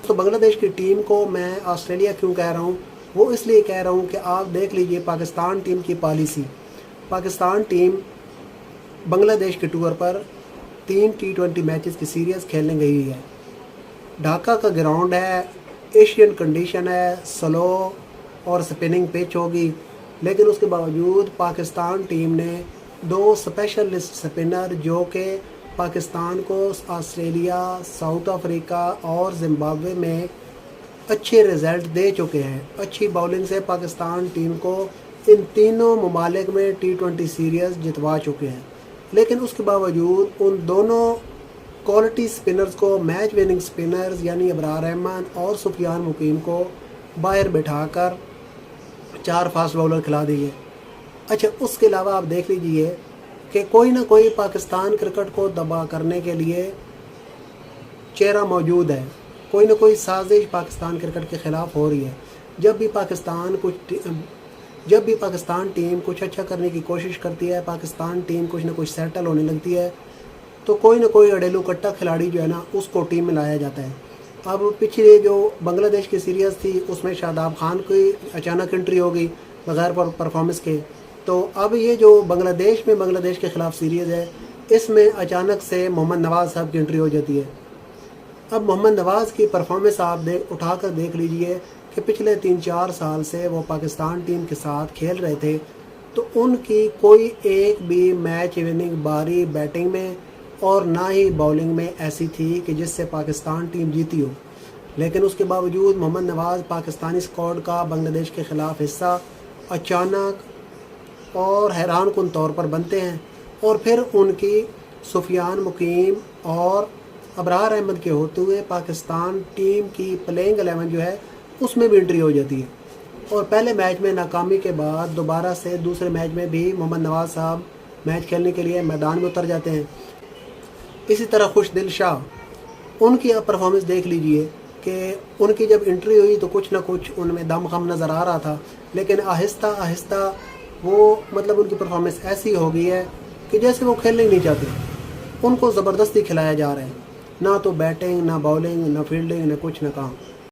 दोस्तों बांग्लादेश की टीम को मैं ऑस्ट्रेलिया क्यों कह रहा हूँ, वो इसलिए कह रहा हूँ कि आप देख लीजिए पाकिस्तान टीम की पॉलिसी। पाकिस्तान टीम बांग्लादेश के टूर पर 3 T20 मैचेस की सीरीज़ खेलने गई है। ढाका का ग्राउंड है, एशियन कंडीशन है, स्लो और स्पिनिंग पिच होगी, लेकिन उसके बावजूद पाकिस्तान टीम ने 2 स्पेशलिस्ट स्पिनर जो कि पाकिस्तान को ऑस्ट्रेलिया, साउथ अफ्रीका और जिम्बाब्वे में अच्छे रिज़ल्ट दे चुके हैं। अच्छी बॉलिंग से पाकिस्तान टीम को इन तीनों ममालिक में T20 सीरीज़ जितवा चुके हैं, लेकिन उसके बावजूद उन दोनों क्वालिटी स्पिनर्स को, मैच विनिंग स्पिनर्स यानी अबरार रहमान और सुफियान मुकीम को बाहर बिठाकर 4 फास्ट बॉलर खिला दिए। अच्छा, उसके अलावा आप देख लीजिए कि कोई ना कोई पाकिस्तान क्रिकेट को तबाह करने के लिए चेहरा मौजूद है, कोई ना कोई साजिश पाकिस्तान क्रिकेट के ख़िलाफ़ हो रही है। जब भी पाकिस्तान टीम कुछ अच्छा करने की कोशिश करती है, पाकिस्तान टीम कुछ ना कुछ सेटल होने लगती है, तो कोई ना कोई अडेलू कट्टा खिलाड़ी जो है ना उसको टीम में लाया जाता है। अब पिछले जो बांग्लादेश की सीरीज़ थी उसमें शादाब खान की अचानक एंट्री हो गई बग़ैर परफॉर्मेंस के, तो अब ये जो बांग्लादेश के ख़िलाफ़ सीरीज़ है इसमें अचानक से मोहम्मद नवाज़ साहब की एंट्री हो जाती है। अब मोहम्मद नवाज़ की परफॉर्मेंस आप उठाकर देख लीजिए कि पिछले 3-4 साल से वो पाकिस्तान टीम के साथ खेल रहे थे, तो उनकी कोई एक भी मैच विनिंग बारी बैटिंग में और ना ही बॉलिंग में ऐसी थी कि जिससे पाकिस्तान टीम जीती हो। लेकिन उसके बावजूद मोहम्मद नवाज़ पाकिस्तानी स्क्वाड का बांग्लादेश के ख़िलाफ़ हिस्सा अचानक और हैरानकुन तौर पर बनते हैं, और फिर उनकी सुफियान मुकीम और अबरार अहमद के होते हुए पाकिस्तान टीम की प्लेइंग 11 जो है उसमें भी एंट्री हो जाती है। और पहले मैच में नाकामी के बाद दोबारा से दूसरे मैच में भी मोहम्मद नवाज़ साहब मैच खेलने के लिए मैदान में उतर जाते हैं। इसी तरह खुशदिल शाह, उनकी आप परफॉर्मेंस देख लीजिए कि उनकी जब एंट्री हुई तो कुछ ना कुछ उनमें दम खम नज़र आ रहा था, लेकिन आहिस्ता आहिस्ता वो उनकी परफॉर्मेंस ऐसी हो गई है कि जैसे वो खेलना ही नहीं चाहते। उनको ज़बरदस्ती खिलाया जा रहा है, ना तो बैटिंग, ना बॉलिंग, ना फील्डिंग, ना कुछ ना काम।